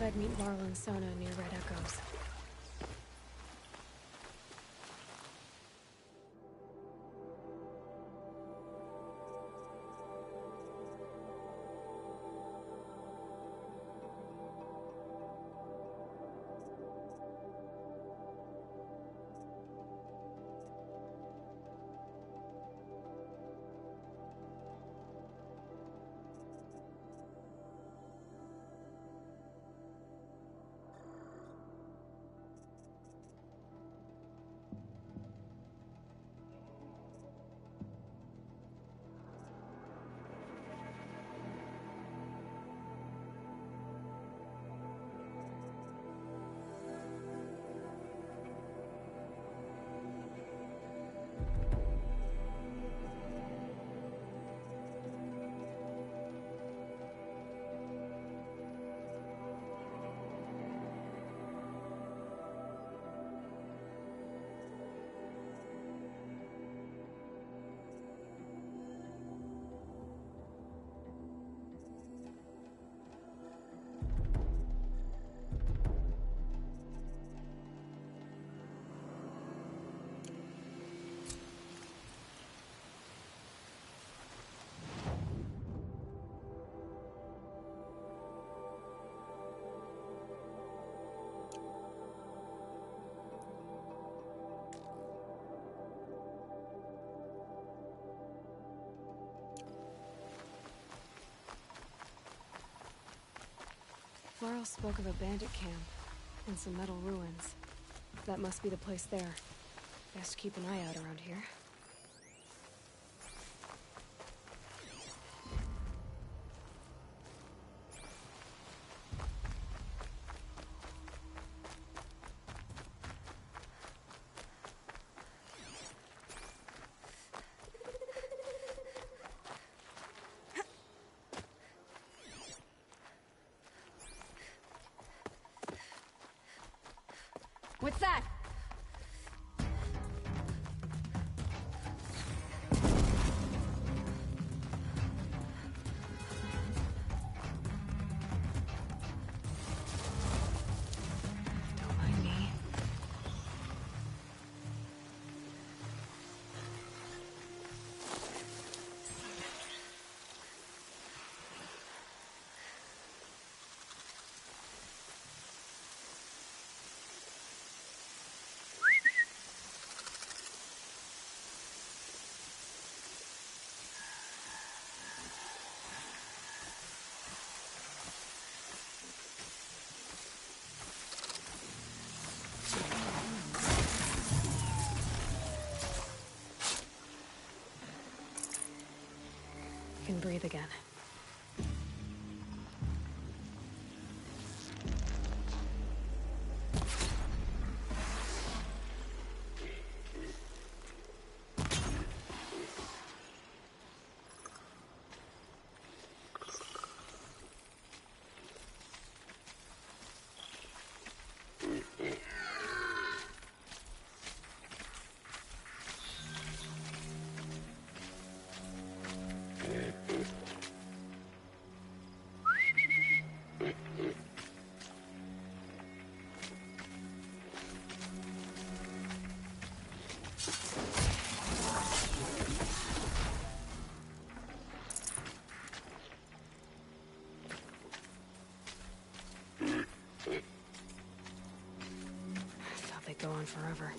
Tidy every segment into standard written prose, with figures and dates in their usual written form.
said I'd meet Varl and Sona near Red Echoes. Varl spoke of a bandit camp and some metal ruins. That must be the place there. Best keep an eye out around here. What's that? Don't mind me. Can breathe again. Thought they'd go on forever.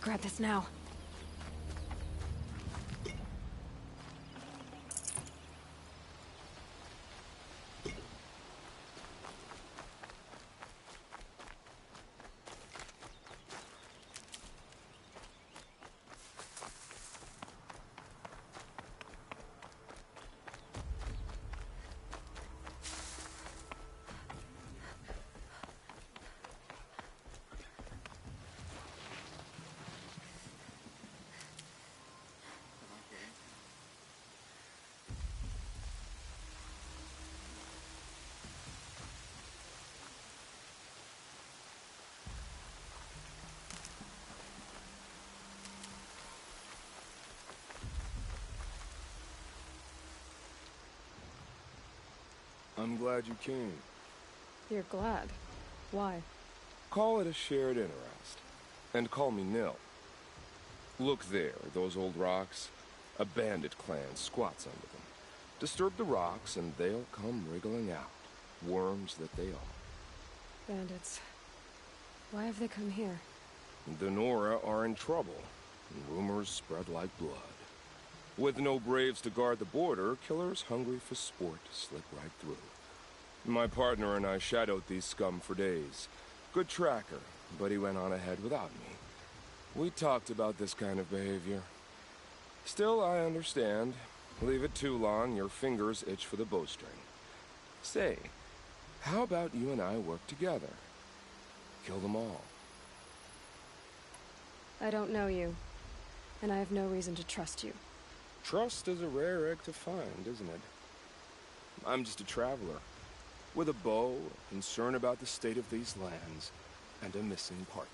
Grab this now. I'm glad you came. You're glad. Why? Call it a shared interest. And call me Nil. Look there, those old rocks. A bandit clan squats under them. Disturb the rocks and they'll come wriggling out. Worms that they are. Bandits. Why have they come here? The Nora are in trouble. And rumors spread like blood. With no braves to guard the border, killers hungry for sport slip right through. My partner and I shadowed these scum for days. Good tracker, but he went on ahead without me. We talked about this kind of behavior. Still, I understand. Leave it too long, your fingers itch for the bowstring. Say, how about you and I work together? Kill them all. I don't know you, and I have no reason to trust you. Trust is a rare egg to find, isn't it? I'm just a traveler, with a bow, a concern about the state of these lands, and a missing partner.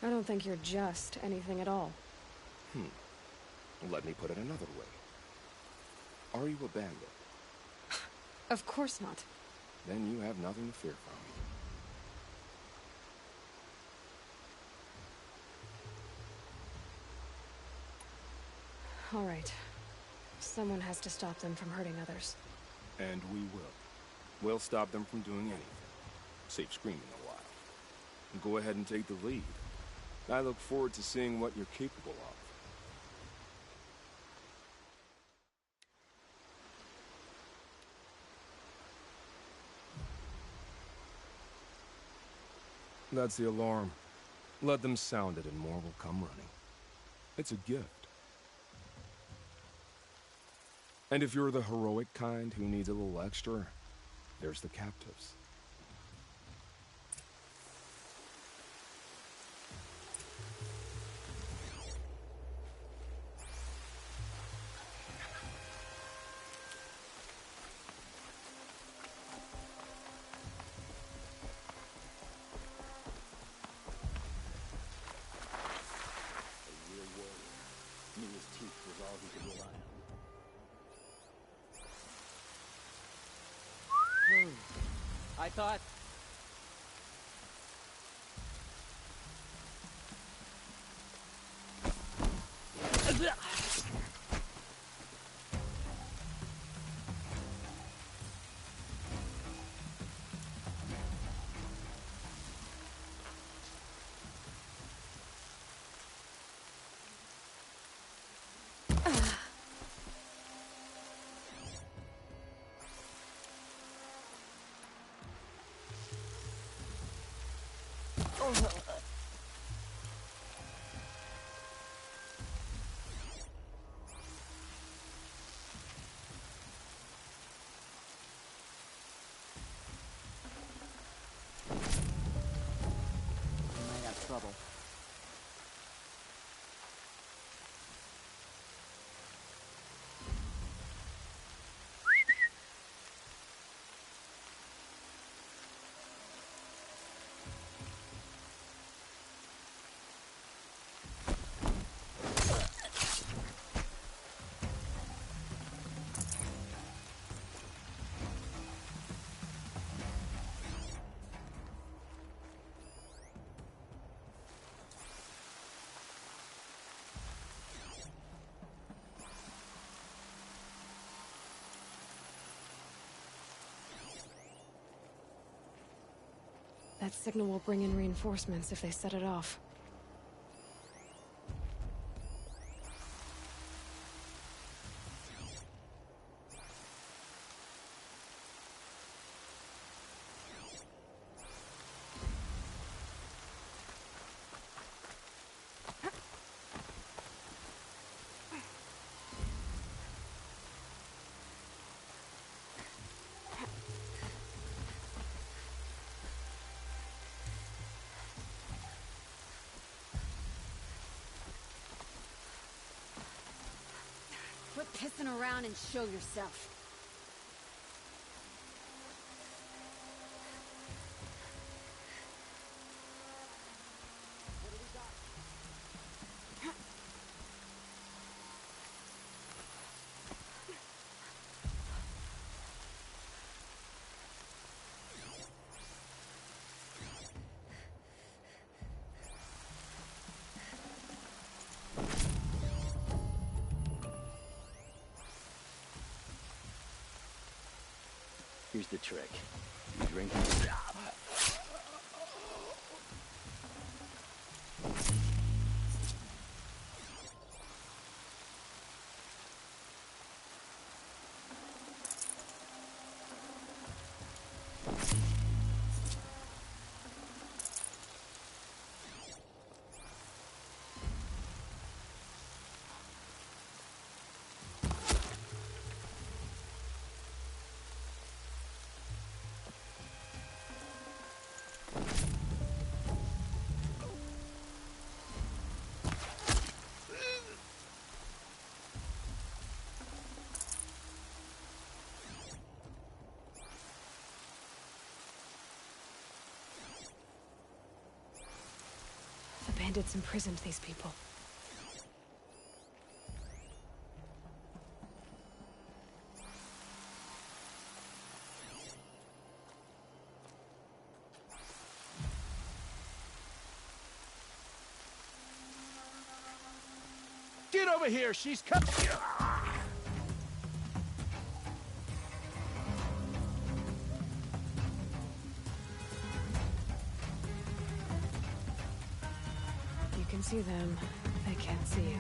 I don't think you're just anything at all. Let me put it another way. Are you a bandit? Of course not. Then you have nothing to fear from me. All right. Someone has to stop them from hurting others. And we will. We'll stop them from doing anything. Save screaming a while. Go ahead and take the lead. I look forward to seeing what you're capable of. That's the alarm. Let them sound it and more will come running. It's a gift. And if you're the heroic kind who needs a little extra, there's the captives. I thought... I got trouble. That signal will bring in reinforcements if they set it off. Quit pissing around and show yourself. Here's the trick. You drink. The bandits imprisoned these people. Get over here, she's coming! You can see them. They can't see you.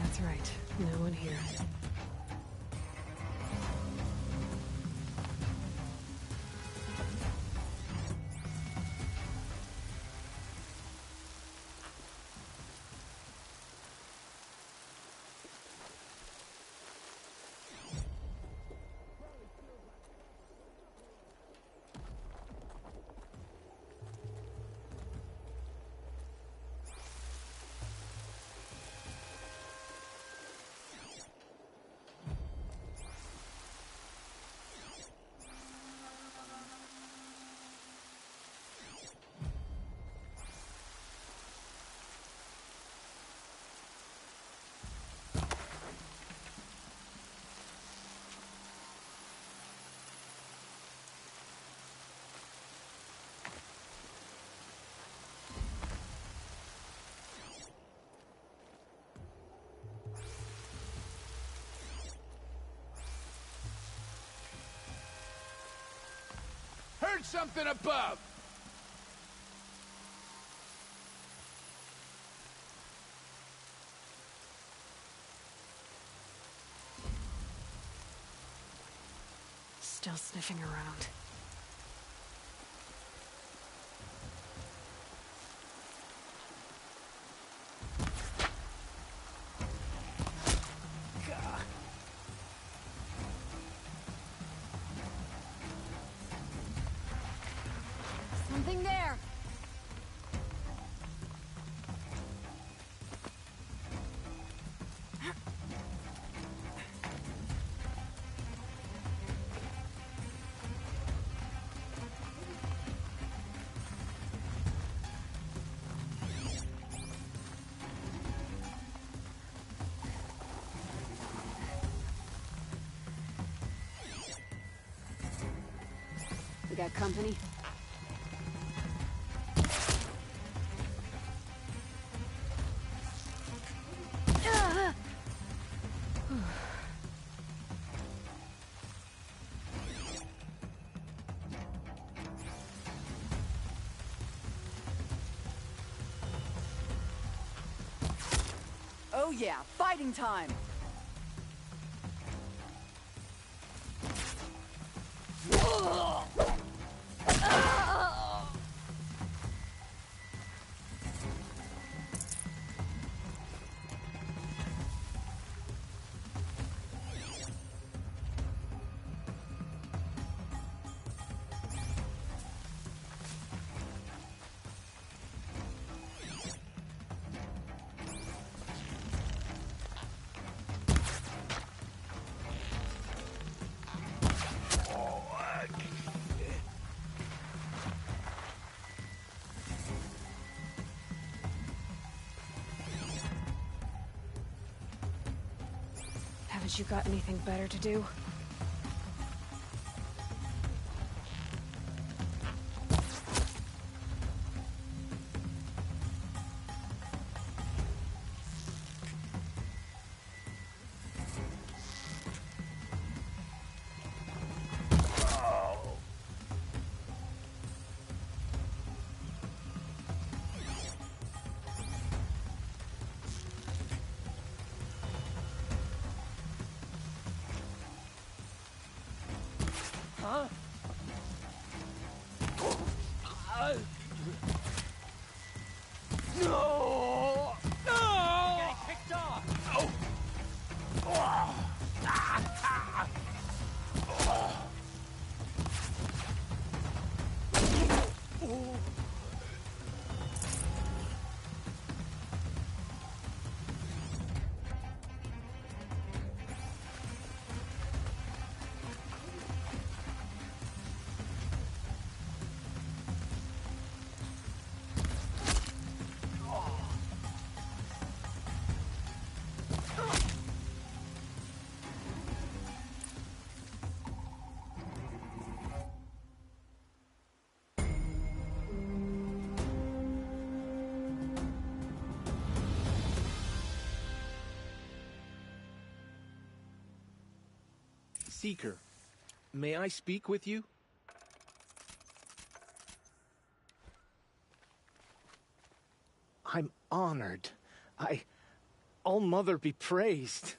That's right. No one here. Heard something above! Still sniffing around. Something there. We got company? Oh yeah, fighting time! Haven't you got anything better to do? Huh? No! No! Getting picked off! Seeker, may I speak with you? I'm honored. All-Mother be praised.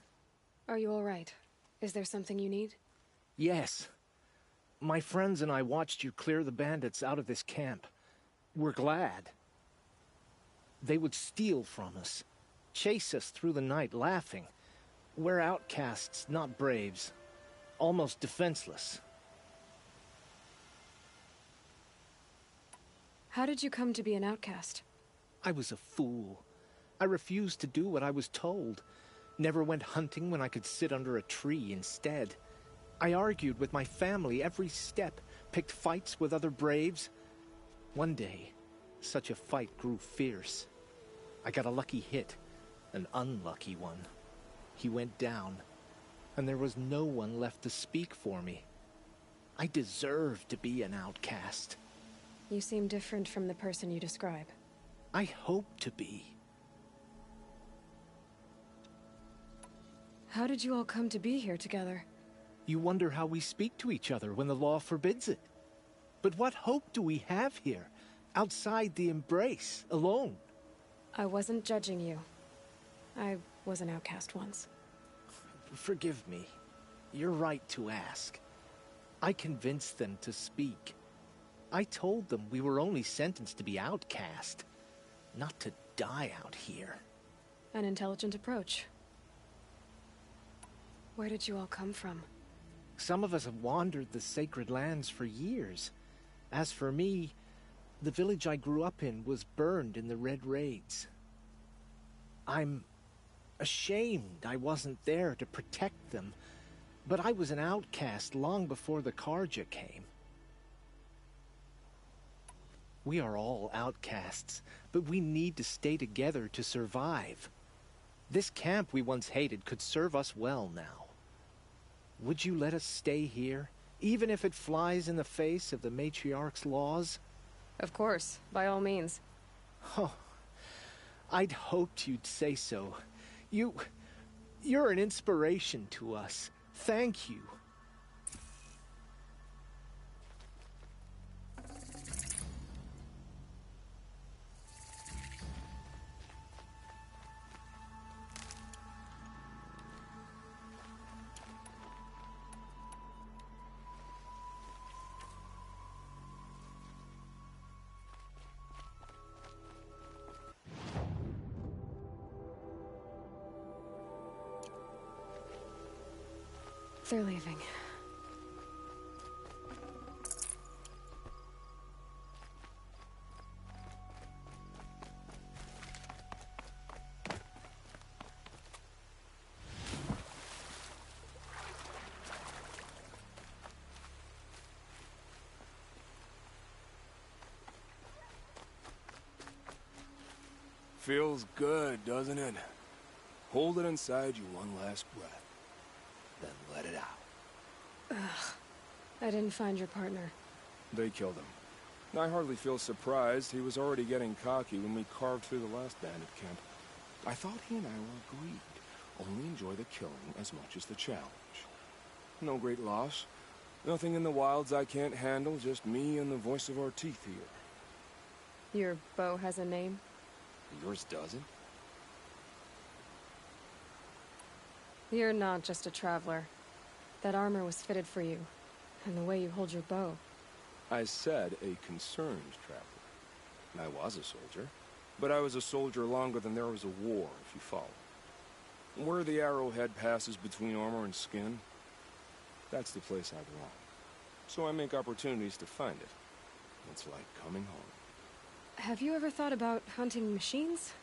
Are you all right? Is there something you need? Yes. My friends and I watched you clear the bandits out of this camp. We're glad. They would steal from us, chase us through the night laughing. We're outcasts, not braves. Almost defenseless. How did you come to be an outcast? I was a fool. I refused to do what I was told. Never went hunting when I could sit under a tree instead. I argued with my family every step, picked fights with other braves. One day, such a fight grew fierce. I got a lucky hit, an unlucky one. He went down, and there was no one left to speak for me. I deserved to be an outcast. You seem different from the person you describe. I hope to be. How did you all come to be here together? You wonder how we speak to each other when the law forbids it. But what hope do we have here, outside the embrace, alone? I wasn't judging you. I was an outcast once. Forgive me. You're right to ask. I convinced them to speak. I told them we were only sentenced to be outcast, not to die out here. An intelligent approach. Where did you all come from? Some of us have wandered the sacred lands for years. As for me, the village I grew up in was burned in the Red Raids. I'm ashamed I wasn't there to protect them, but I was an outcast long before the Karja came. We are all outcasts, but we need to stay together to survive. This camp we once hated could serve us well now. Would you let us stay here, even if it flies in the face of the matriarch's laws? Of course, by all means. Oh, I'd hoped you'd say so. You're an inspiration to us. Thank you. They're leaving. Feels good, doesn't it? Hold it inside you one last breath. then let it out. I didn't find your partner. They killed him. I hardly feel surprised. He was already getting cocky when we carved through the last bandit camp. I thought he and I were agreed. Only enjoy the killing as much as the challenge. No great loss. Nothing in the wilds I can't handle, just me and the voice of our teeth here. Your bow has a name? Yours doesn't? You're not just a traveler. That armor was fitted for you, and the way you hold your bow. I said a concerned traveler. I was a soldier, but I was a soldier longer than there was a war, if you follow. Where the arrowhead passes between armor and skin, that's the place I belong. So I make opportunities to find it. It's like coming home. Have you ever thought about hunting machines?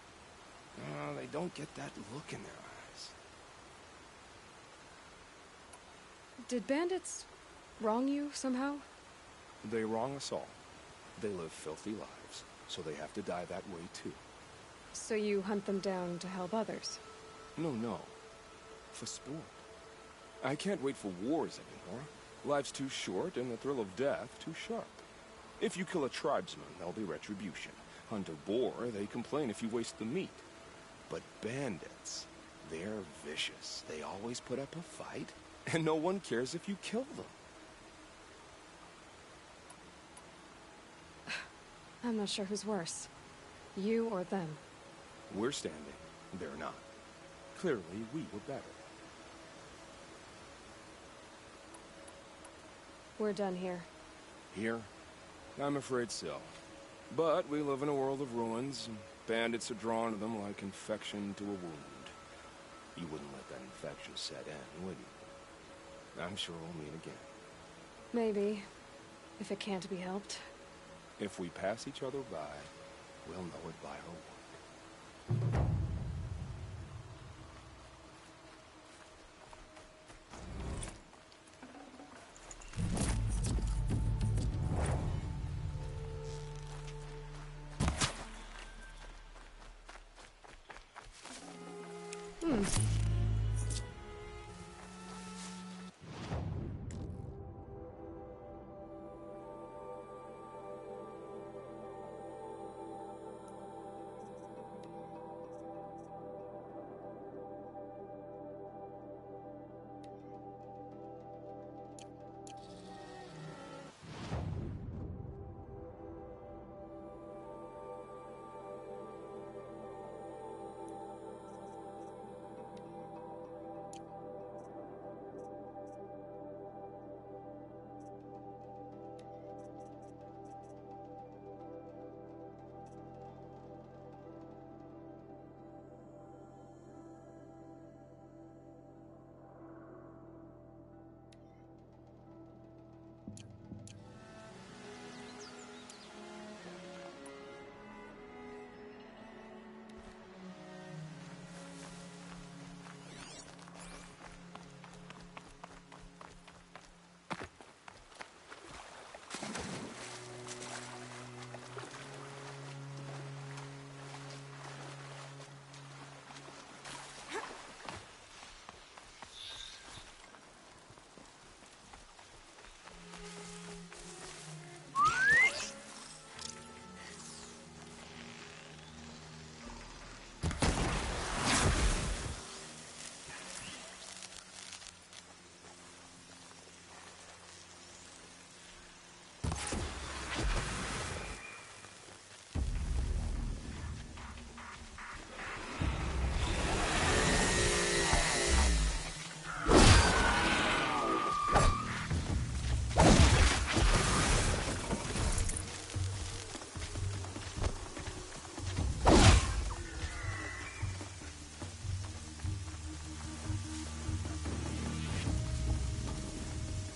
They don't get that look in their eyes. Did bandits wrong you somehow? They wrong us all. They live filthy lives, so they have to die that way too. So you hunt them down to help others? No. For sport. I can't wait for wars anymore. Life's too short and the thrill of death too sharp. If you kill a tribesman, there'll be retribution. Hunt a boar, they complain if you waste the meat. But bandits, they're vicious. They always put up a fight, and no one cares if you kill them. I'm not sure who's worse. You or them. We're standing. They're not. Clearly, we were better. We're done here. Here? I'm afraid so. But we live in a world of ruins, and bandits are drawn to them like infection to a wound. You wouldn't let that infection set in, would you? I'm sure we'll meet again. Maybe. If it can't be helped. If we pass each other by, we'll know it by our work.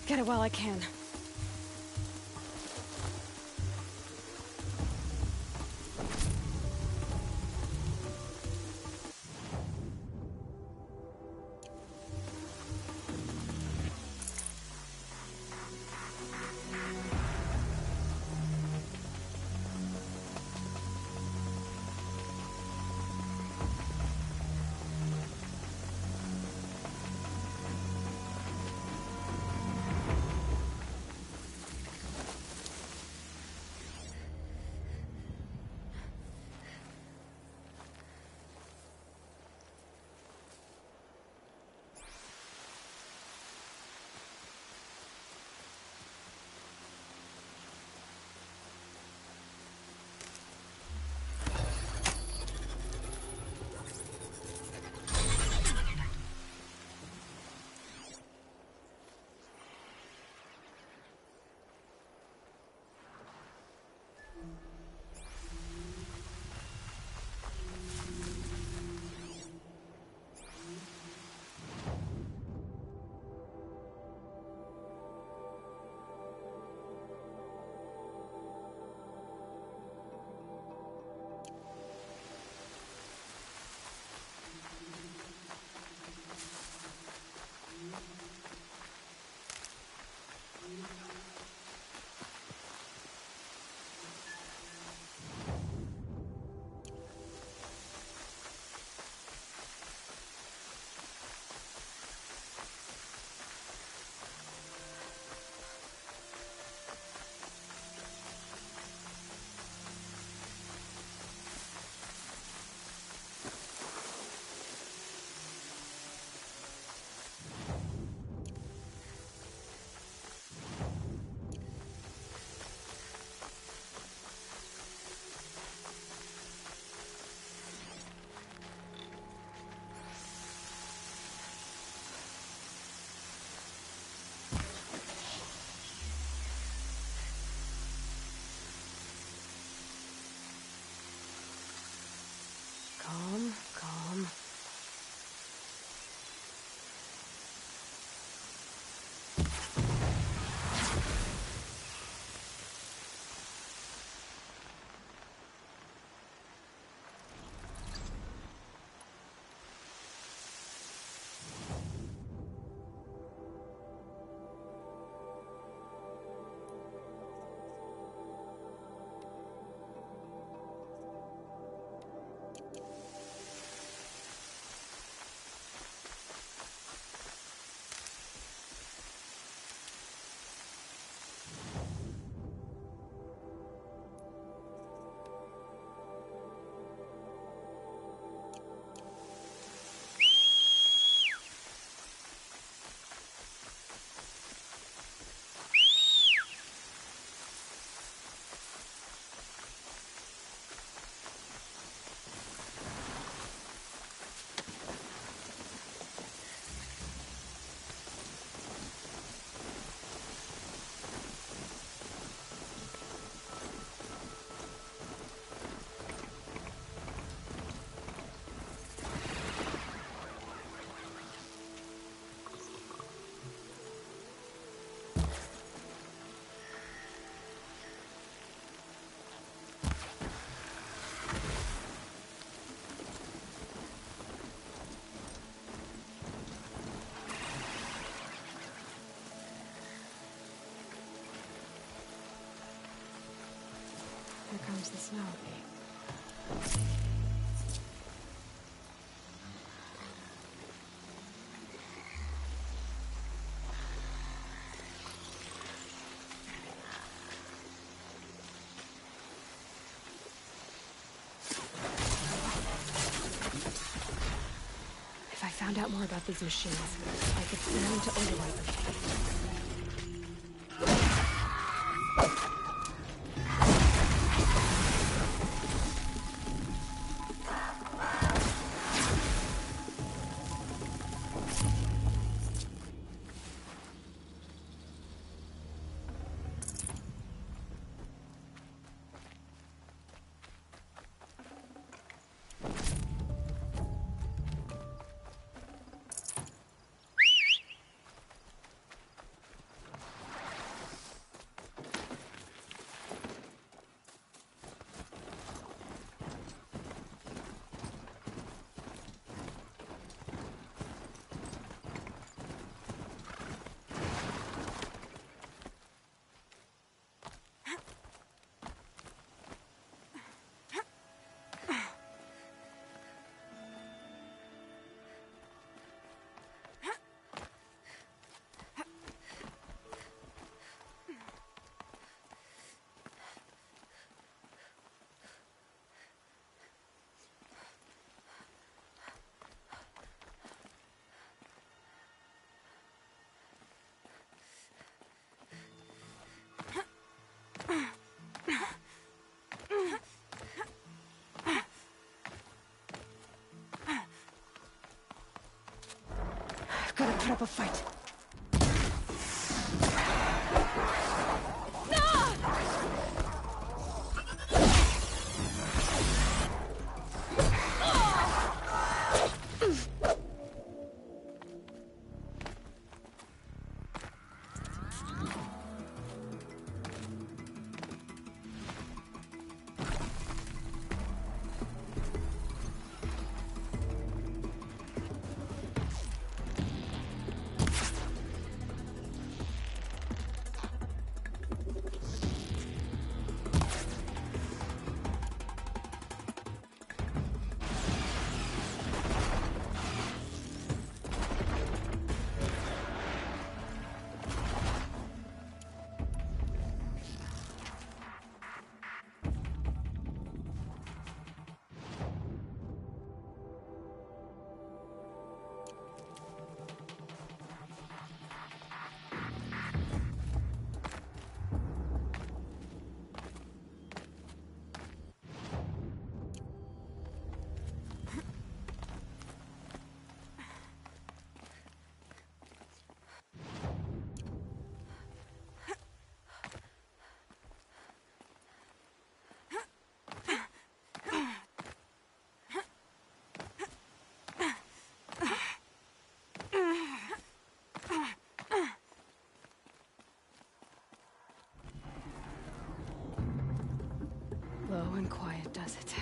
Get it while I can. If I found out more about these machines, I could learn to override them. I've got to put up a fight. Low and quiet does it.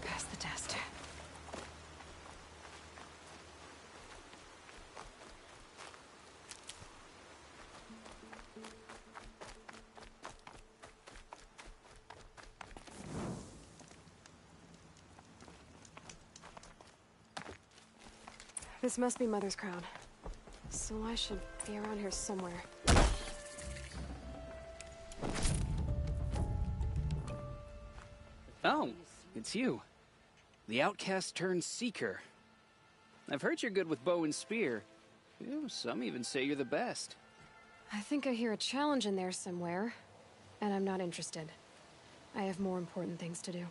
Pass the test. This must be Mother's crown. So I should be around here somewhere. Oh, it's you. The outcast turned seeker. I've heard you're good with bow and spear. Ew, some even say you're the best. I think I hear a challenge in there somewhere, and I'm not interested. I have more important things to do.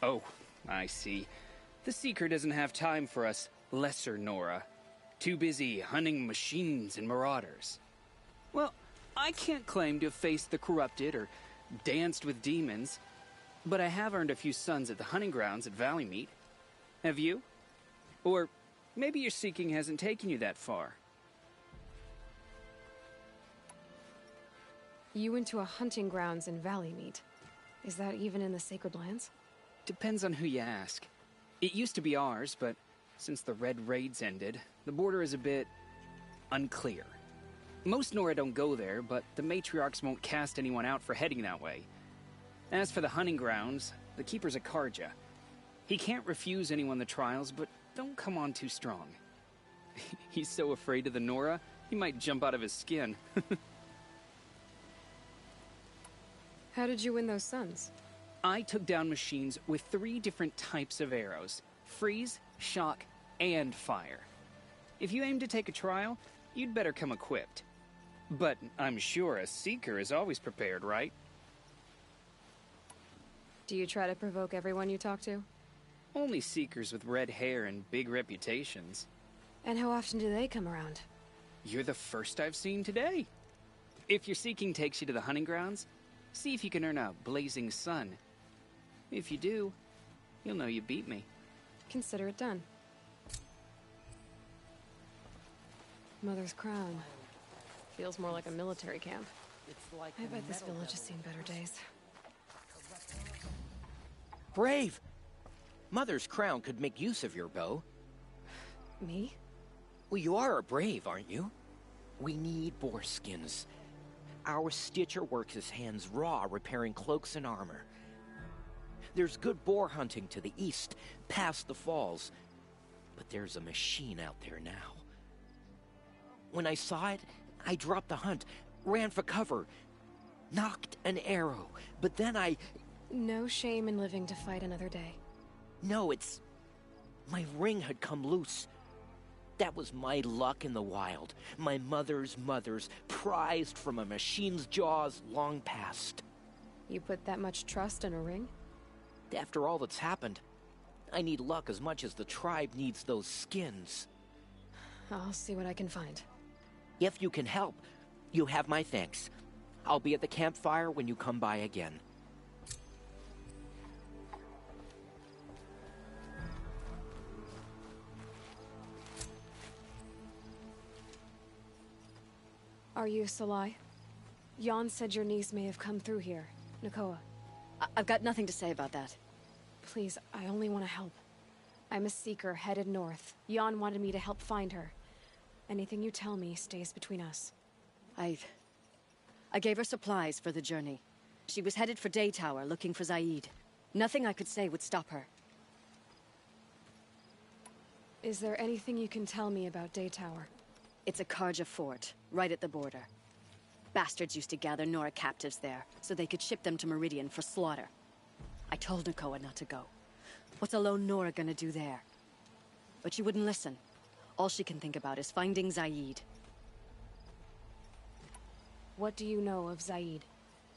Oh, I see. The seeker doesn't have time for us lesser Nora. Too busy hunting machines and marauders. Well, I can't claim to have faced the corrupted or danced with demons, but I have earned a few sons at the hunting grounds at Valleymeet. Have you? Or maybe your seeking hasn't taken you that far. You went to a hunting grounds in Valleymeet. Is that even in the Sacred Lands? Depends on who you ask. It used to be ours, but since the Red Raids ended, the border is a bit unclear. Most Nora don't go there, but the matriarchs won't cast anyone out for heading that way. As for the hunting grounds, the keeper's a Karja. He can't refuse anyone the trials, but don't come on too strong. He's so afraid of the Nora, he might jump out of his skin. How did you win those suns? I took down machines with 3 different types of arrows: freeze, shock, and fire. If you aim to take a trial, you'd better come equipped. But I'm sure a Seeker is always prepared, right? Do you try to provoke everyone you talk to? Only Seekers with red hair and big reputations. And how often do they come around? You're the first I've seen today. If your seeking takes you to the hunting grounds, see if you can earn a blazing sun. If you do, you'll know you beat me. Consider it done. Mother's Crown. Feels more like a military camp. I bet this village has seen better days. Brave! Mother's Crown could make use of your bow. Me? Well, you are a brave, aren't you? We need boar skins. Our Stitcher works his hands raw repairing cloaks and armor. There's good boar hunting to the east, past the falls. But there's a machine out there now. When I saw it, I dropped the hunt, ran for cover, knocked an arrow, but then I... No shame in living to fight another day. No, it's... my ring had come loose. That was my luck in the wild. My mother's prized from a machine's jaws long past. You put that much trust in a ring? After all that's happened, I need luck as much as the tribe needs those skins. I'll see what I can find. If you can help, you have my thanks. I'll be at the campfire when you come by again. Are you Salai? Jan said your niece may have come through here. Nakoa. I've got nothing to say about that. Please, I only want to help. I'm a Seeker headed north. Jan wanted me to help find her. Anything you tell me stays between us. I gave her supplies for the journey. She was headed for Day Tower, looking for Zaid. Nothing I could say would stop her. Is there anything you can tell me about Day Tower? It's a Karja fort, right at the border. Bastards used to gather Nora captives there, so they could ship them to Meridian for slaughter. I told Nakoa not to go. What's a lone Nora gonna do there? But she wouldn't listen. All she can think about is finding Zaid. What do you know of Zaid?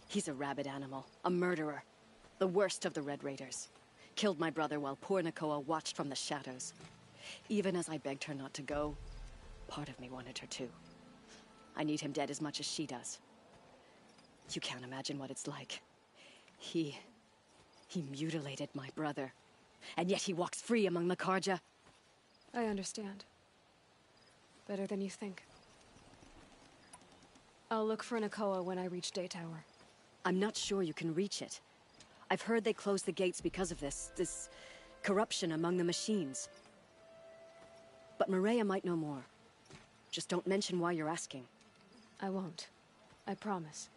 He's a rabid animal, a murderer. The worst of the Red Raiders. Killed my brother while poor Nakoa watched from the shadows. Even as I begged her not to go, part of me wanted her to. I need him dead as much as she does. You can't imagine what it's like. He mutilated my brother. And yet he walks free among the Karja. I understand. Better than you think. I'll look for Nakoa when I reach Day Tower. I'm not sure you can reach it. I've heard they closed the gates because of this corruption among the machines. But Maria might know more. Just don't mention why you're asking. I won't. I promise.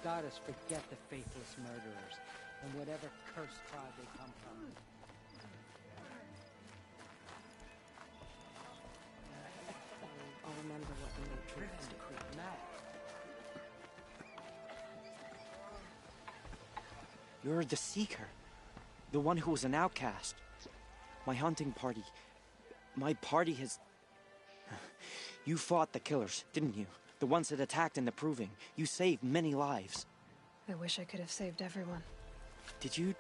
Goddess, forget the faithless murderers, and whatever cursed tribe they come from. I'll remember what the new truth has decreed. You're the Seeker. The one who was an outcast. My hunting party. My party has... You fought the killers, didn't you? The ones that attacked in the Proving. You saved many lives. I wish I could have saved everyone. Did you...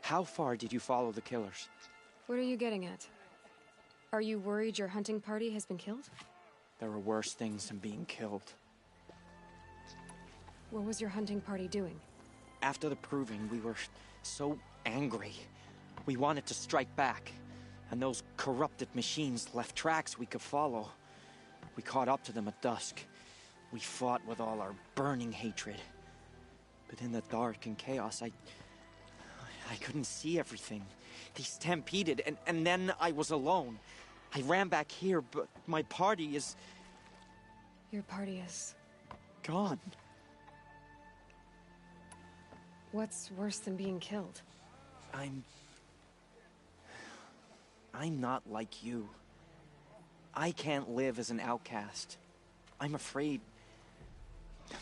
How far did you follow the killers? What are you getting at? Are you worried your hunting party has been killed? There were worse things than being killed. What was your hunting party doing? After the Proving, we were so angry. We wanted to strike back. And those corrupted machines left tracks we could follow. We caught up to them at dusk. We fought with all our burning hatred. But in the dark and chaos, I couldn't see everything. They stampeded, and then I was alone. I ran back here, but my party is... Your party is... gone. What's worse than being killed? I'm not like you. I can't live as an outcast. I'm afraid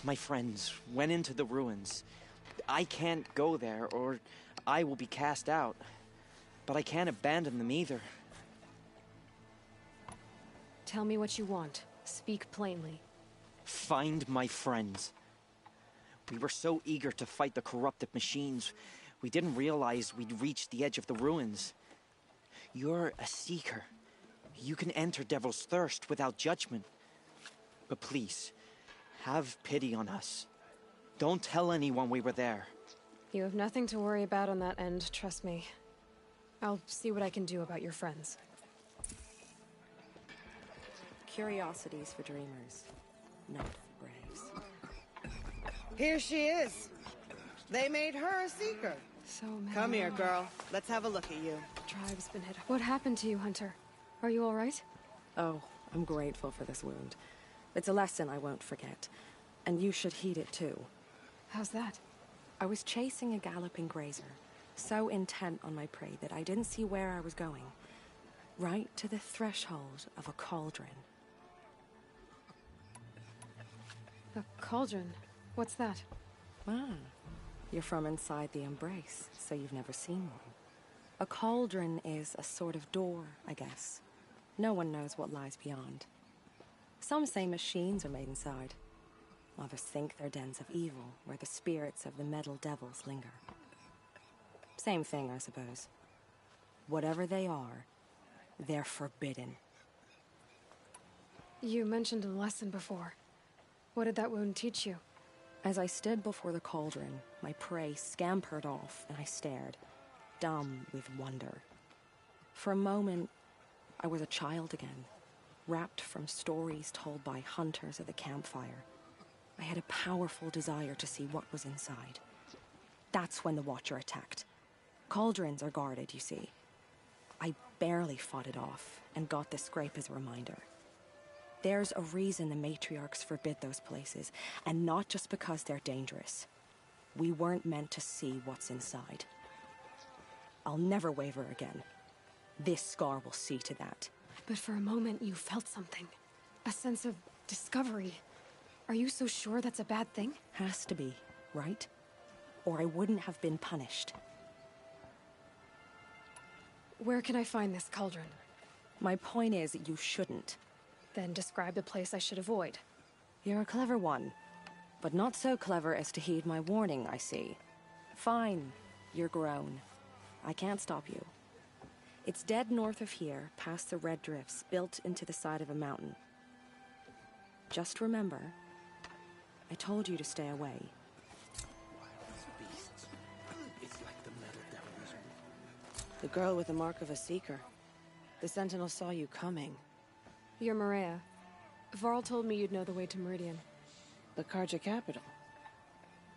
my friends went into the ruins. I can't go there, or I will be cast out. But I can't abandon them either. Tell me what you want. Speak plainly. Find my friends. We were so eager to fight the corrupted machines, we didn't realize we'd reached the edge of the ruins. You're a seeker. You can enter Devil's Thirst without judgment. But please, have pity on us. Don't tell anyone we were there. You have nothing to worry about on that end, trust me. I'll see what I can do about your friends. Curiosities for dreamers, not for braves. Here she is. They made her a seeker. So many. Come here, girl. Let's have a look at you. The tribe's been hit. What happened to you, Hunter? Are you all right? Oh, I'm grateful for this wound. It's a lesson I won't forget. And you should heed it too. How's that? I was chasing a galloping grazer, so intent on my prey that I didn't see where I was going. Right to the threshold of a cauldron. A cauldron? What's that? Ah, you're from inside the Embrace, so you've never seen one. A cauldron is a sort of door, I guess. No one knows what lies beyond. Some say machines are made inside. Others think they're dens of evil, where the spirits of the metal devils linger. Same thing, I suppose. Whatever they are, they're forbidden. You mentioned a lesson before. What did that wound teach you? As I stood before the cauldron, my prey scampered off, and I stared, dumb with wonder. For a moment, I was a child again, wrapped from stories told by hunters at the campfire. I had a powerful desire to see what was inside. That's when the Watcher attacked. Cauldrons are guarded, you see. I barely fought it off, and got this scrape as a reminder. There's a reason the matriarchs forbid those places, and not just because they're dangerous. We weren't meant to see what's inside. I'll never waver again. This scar will see to that. But for a moment you felt something. A sense of discovery. Are you so sure that's a bad thing? Has to be, right? Or I wouldn't have been punished. Where can I find this cauldron? My point is, you shouldn't. Then describe the place I should avoid. You're a clever one, but not so clever as to heed my warning, I see. Fine, you're grown. I can't stop you. It's dead north of here, past the red drifts, built into the side of a mountain. Just remember, I told you to stay away. The girl with the mark of a seeker. The Sentinel saw you coming. You're Maria. Varl told me you'd know the way to Meridian. The Karja capital.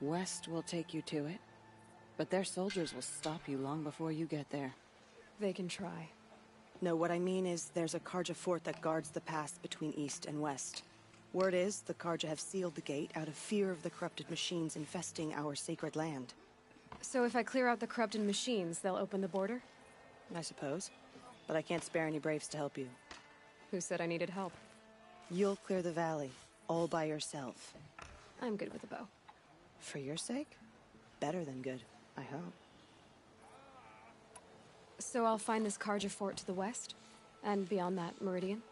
West will take you to it, but their soldiers will stop you long before you get there. They can try. No, what I mean is there's a Karja fort that guards the pass between east and west. Word is the Karja have sealed the gate out of fear of the corrupted machines infesting our sacred land. So if I clear out the corrupted machines, they'll open the border? I suppose. But I can't spare any braves to help you. Who said I needed help? You'll clear the valley, all by yourself. I'm good with a bow. For your sake? Better than good, I hope. So I'll find this Karja fort to the west? And beyond that, Meridian?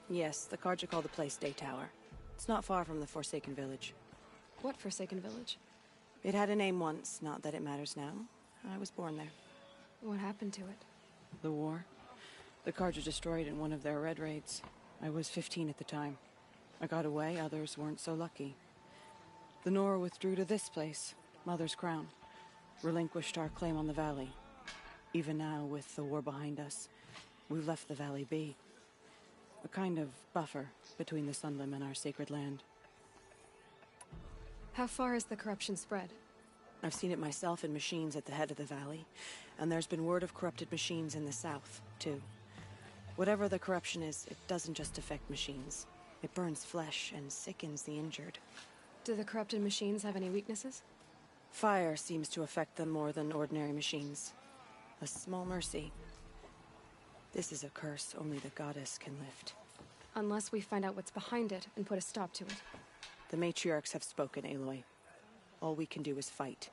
Yes, the Karja call the place Day Tower. It's not far from the Forsaken Village. What Forsaken Village? It had a name once, not that it matters now. I was born there. What happened to it? The war. The Karja destroyed in one of their red raids. I was 15 at the time. I got away, others weren't so lucky. The Nora withdrew to this place, Mother's Crown. Relinquished our claim on the valley. Even now, with the war behind us, we've left the valley be. A kind of buffer between the Sunlim and our sacred land. How far has the corruption spread? I've seen it myself in machines at the head of the valley, and there's been word of corrupted machines in the south, too. Whatever the corruption is, it doesn't just affect machines. It burns flesh and sickens the injured. Do the corrupted machines have any weaknesses? Fire seems to affect them more than ordinary machines. A small mercy. This is a curse only the goddess can lift. Unless we find out what's behind it and put a stop to it. The matriarchs have spoken, Aloy. All we can do is fight.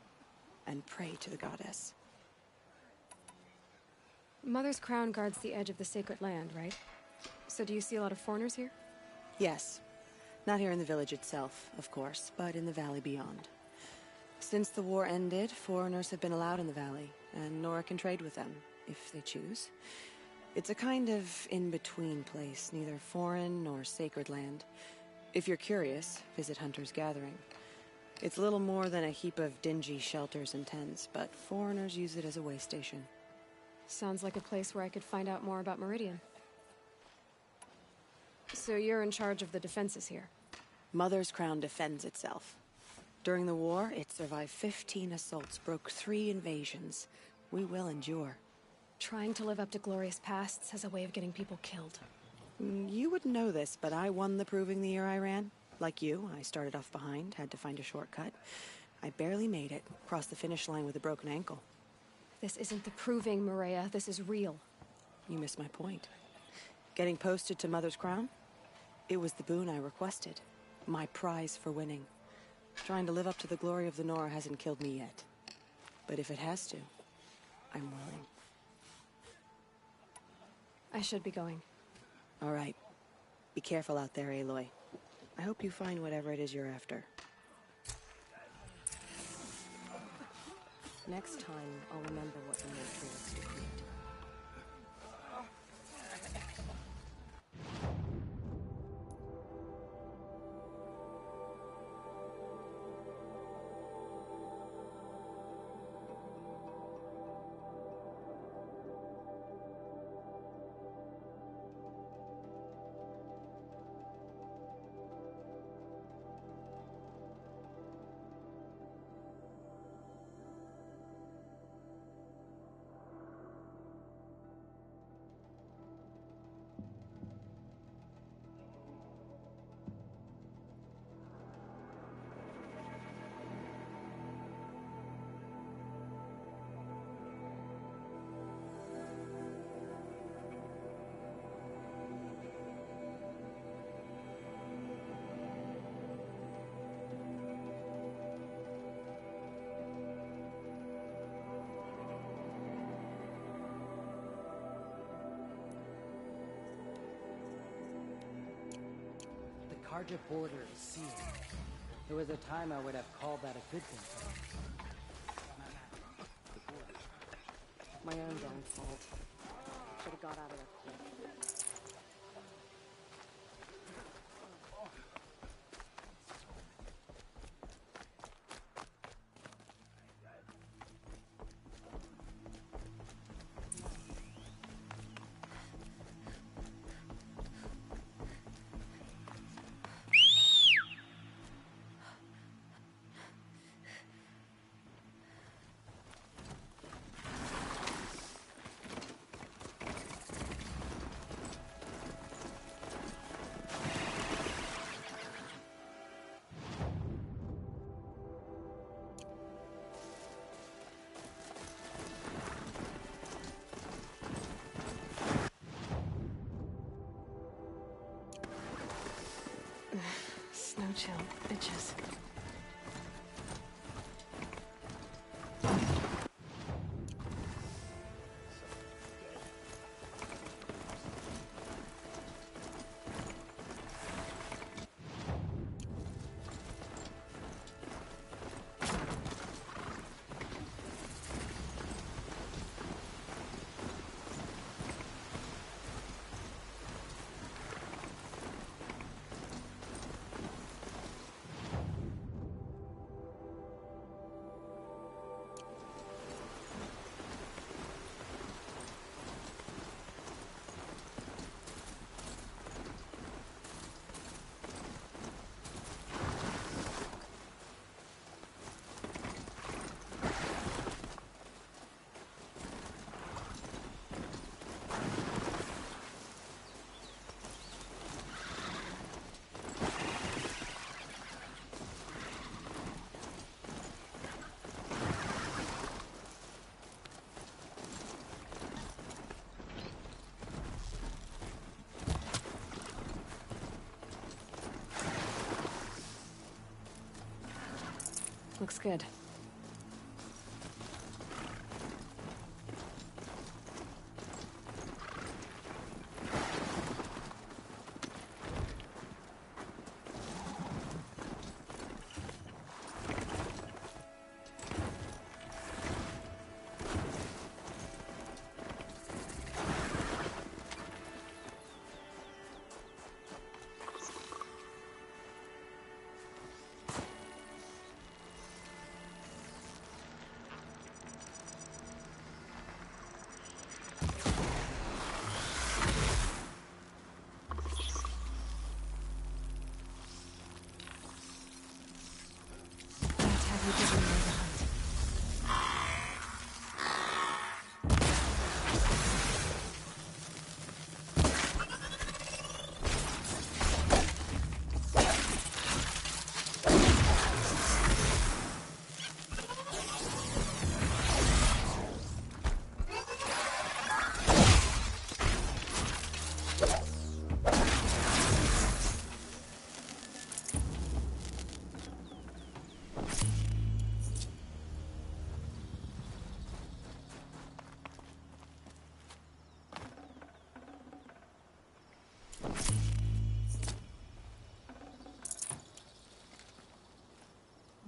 And pray to the goddess. Mother's crown guards the edge of the sacred land, right? So do you see a lot of foreigners here? Yes. Not here in the village itself, of course, but in the valley beyond. Since the war ended, foreigners have been allowed in the valley, and Nora can trade with them, if they choose. It's a kind of in-between place, neither foreign nor sacred land. If you're curious, visit Hunter's Gathering. It's little more than a heap of dingy shelters and tents, but foreigners use it as a way station. Sounds like a place where I could find out more about Meridian. So you're in charge of the defenses here? Mother's crown defends itself. During the war, it survived 15 assaults, broke 3 invasions. We will endure. Trying to live up to glorious pasts has a way of getting people killed. You wouldn't know this, but I won the proving the year I ran. Like you, I started off behind, had to find a shortcut. I barely made it, crossed the finish line with a broken ankle. This isn't the proving, Maria. This is real. You missed my point. Getting posted to Mother's crown? It was the boon I requested. My prize for winning. Trying to live up to the glory of the Nora hasn't killed me yet. But if it has to, I'm willing. I should be going. All right. Be careful out there, Aloy. I hope you find whatever it is you're after. Next time, I'll remember what the matriarchs decreed. Karja border is sealed. There was a time I would have called that a good thing. My own darn fault. Should have got out of there quick. Looks good.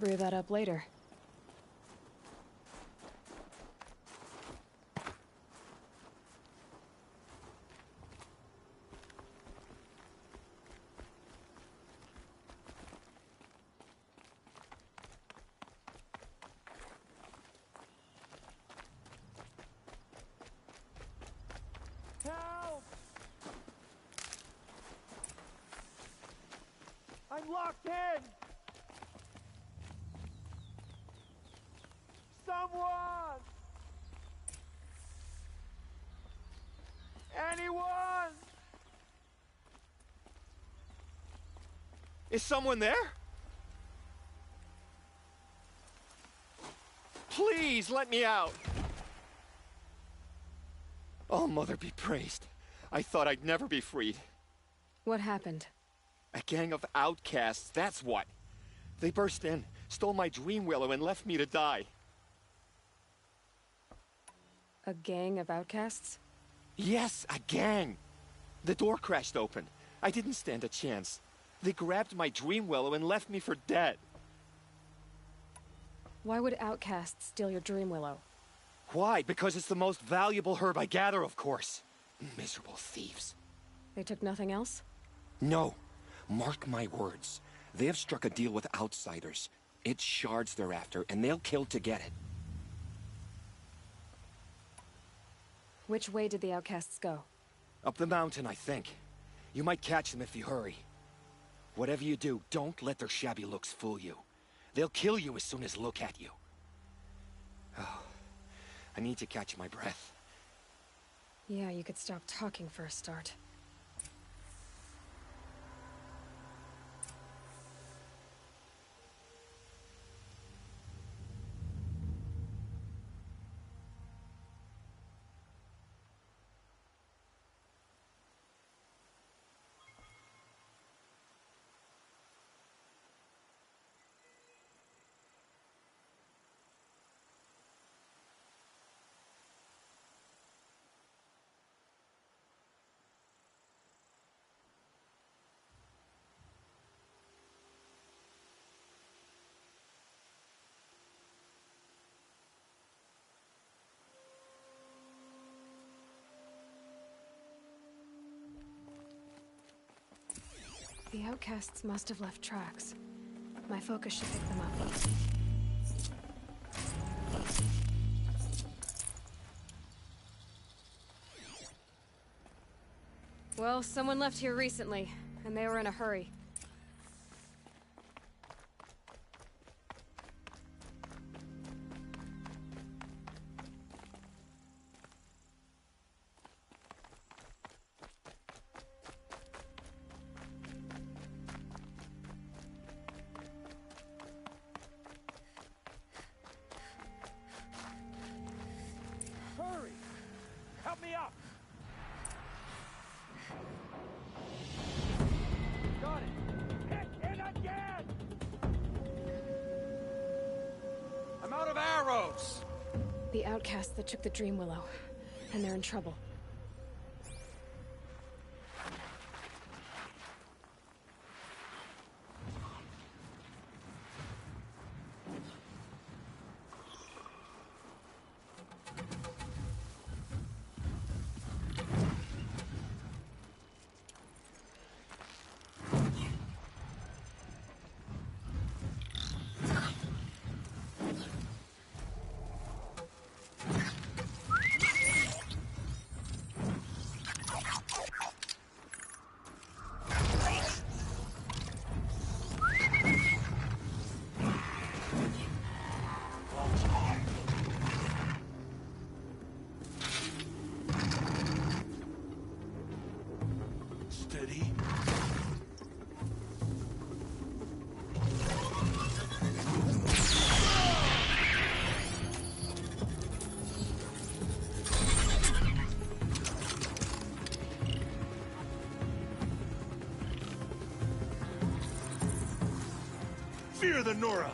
Brew that up later. Help! I'm locked in! Someone! Anyone! Is someone there? Please, let me out! Oh, Mother be praised. I thought I'd never be freed. What happened? A gang of outcasts, that's what. They burst in, stole my dream willow, and left me to die. A gang of outcasts? Yes, a gang. The door crashed open. I didn't stand a chance. They grabbed my dream willow and left me for dead. Why would outcasts steal your dream willow? Why? Because it's the most valuable herb I gather, of course. Miserable thieves. They took nothing else? No. Mark my words. They have struck a deal with outsiders. It's shards they're after, and they'll kill to get it. Which way did the outcasts go? Up the mountain, I think. You might catch them if you hurry. Whatever you do, don't let their shabby looks fool you. They'll kill you as soon as look at you. Oh, I need to catch my breath. Yeah, you could stop talking for a start. The outcasts must have left tracks. My focus should pick them up. Well, someone left here recently, and they were in a hurry. Hurry! Help me up! Got it! Hit it again! The outcasts that took the Dream Willow. And they're in trouble. Steady. Fear the Nora!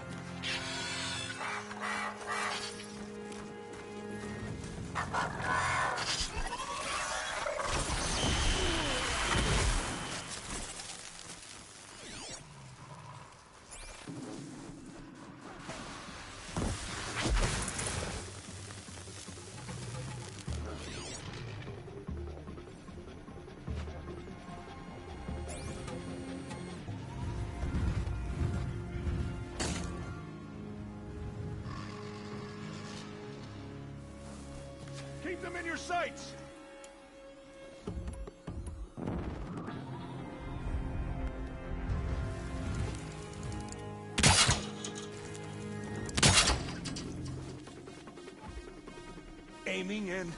Keep them in your sights! Aiming in.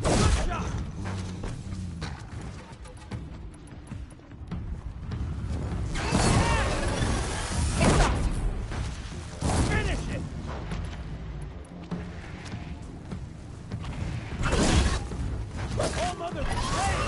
Good shot! Finish it! Oh, mother! Hey!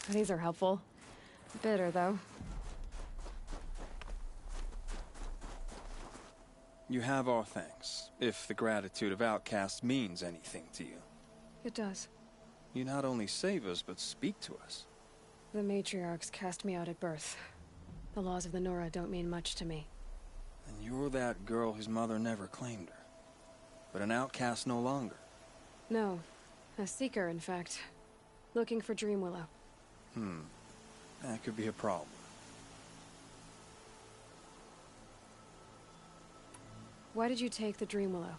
These are helpful. Bitter, though. You have our thanks, if the gratitude of outcasts means anything to you. It does. You not only save us, but speak to us. The matriarchs cast me out at birth. The laws of the Nora don't mean much to me. And you're that girl whose mother never claimed her. But an outcast no longer. No. A seeker, in fact. Looking for Dream Willow. That could be a problem. Why did you take the Dream Willow?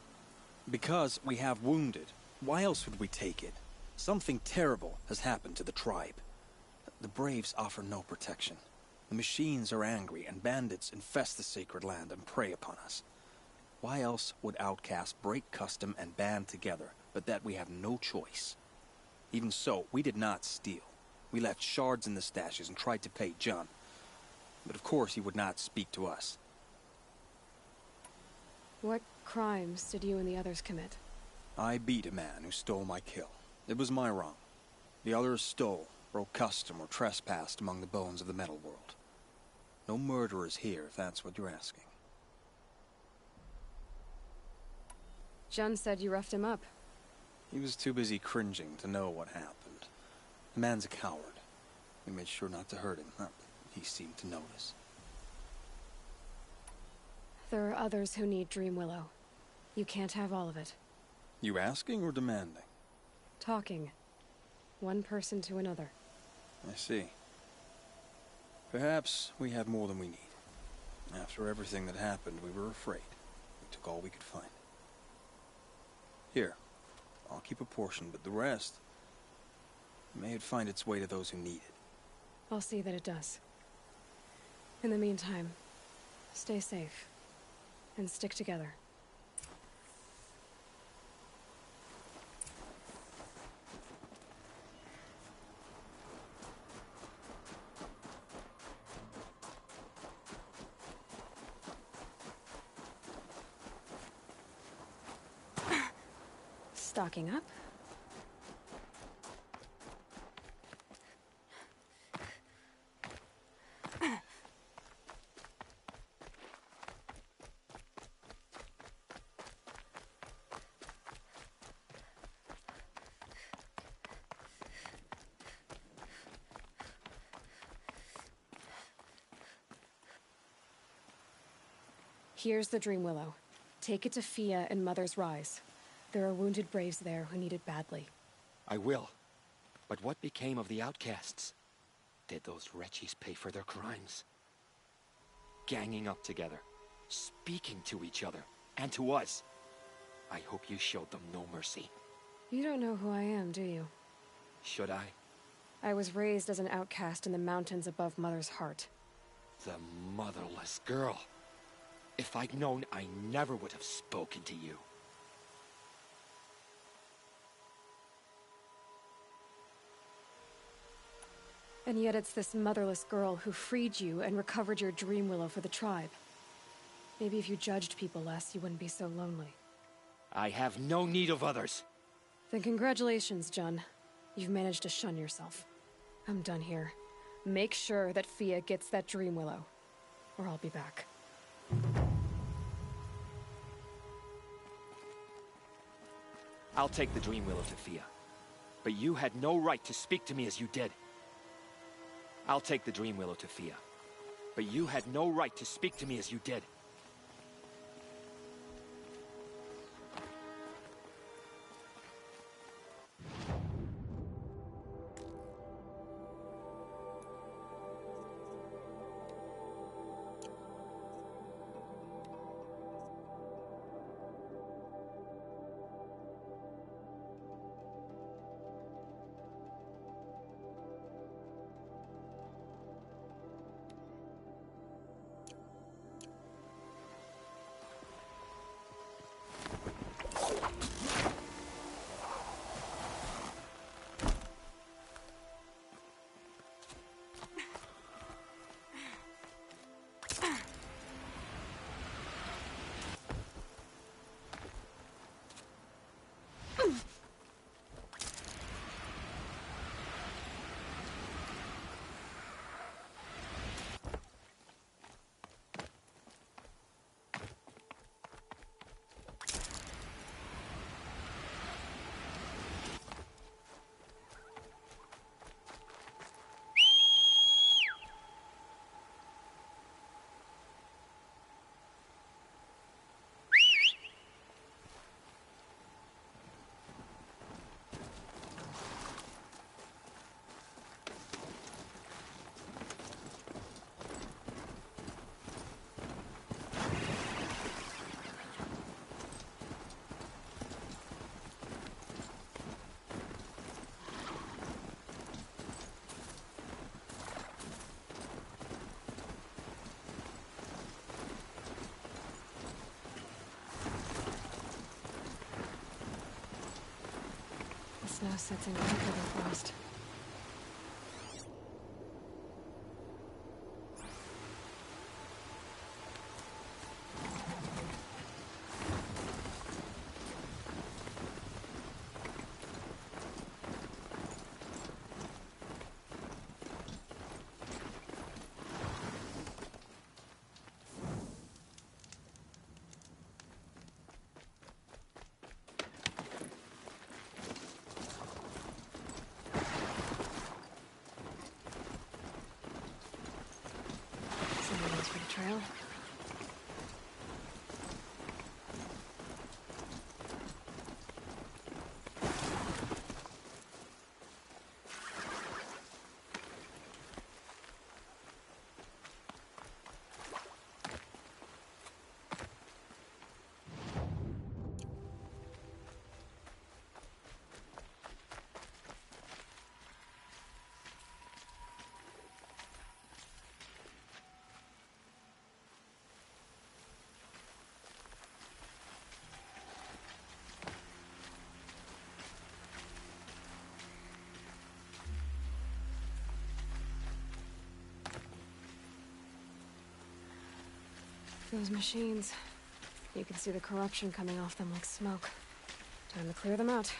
Because we have wounded. Why else would we take it? Something terrible has happened to the tribe. The Braves offer no protection. The machines are angry, and bandits infest the sacred land and prey upon us. Why else would outcasts break custom and band together, but that we have no choice? Even so, we did not steal. We left shards in the stashes and tried to pay John. But of course he would not speak to us. What crimes did you and the others commit? I beat a man who stole my kill. It was my wrong. The others stole, broke custom, or trespassed among the bones of the metal world. No murderers here, if that's what you're asking. Jun said you roughed him up. He was too busy cringing to know what happened. The man's a coward. We made sure not to hurt him. Not that he seemed to notice. There are others who need Dream Willow. You can't have all of it. You asking or demanding? Talking. One person to another. I see. Perhaps we have more than we need. After everything that happened, we were afraid. We took all we could find. Here, I'll keep a portion, but the rest may find its way to those who need it. I'll see that it does. In the meantime, stay safe. And stick together. Stocking up. Here's the Dream Willow. Take it to Fia and Mother's Rise. There are wounded braves there who need it badly. I will. But what became of the outcasts? Did those wretches pay for their crimes? Ganging up together, speaking to each other, and to us. I hope you showed them no mercy. You don't know who I am, do you? Should I? I was raised as an outcast in the mountains above Mother's Heart. The motherless girl. If I'd known, I never would have spoken to you. And yet it's this motherless girl who freed you and recovered your Dream Willow for the tribe. Maybe if you judged people less, you wouldn't be so lonely. I have no need of others. Then congratulations, Jun. You've managed to shun yourself. I'm done here. Make sure that Fia gets that Dream Willow, or I'll be back. I'll take the Dream Willow to Fia. But you had no right to speak to me as you did. I'll take the Dream Willow to Fia. But you had no right to speak to me as you did. Snow sets in quicker than frost. Those machines. You can see the corruption coming off them like smoke. Time to clear them out.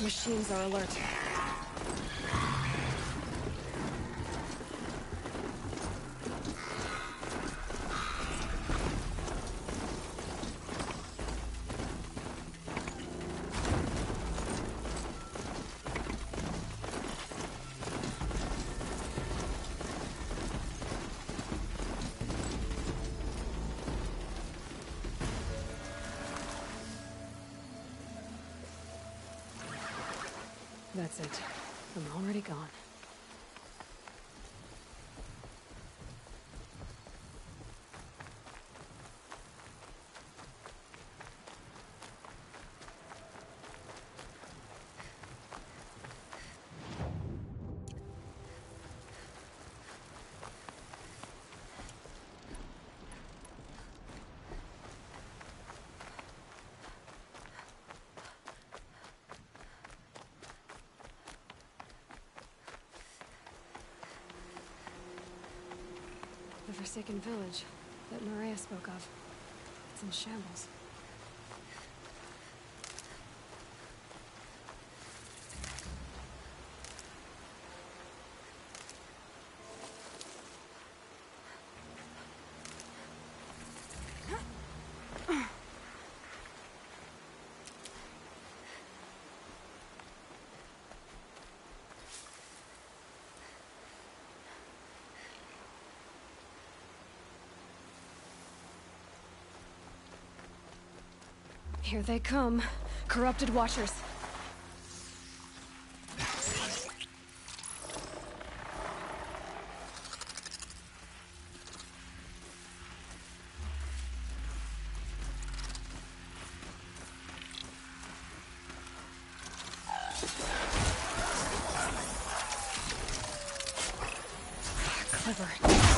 Machines are alert. That's it. I'm already gone. The forsaken village that Maria spoke of. It's in shambles. Here they come. Corrupted Watchers. Clever.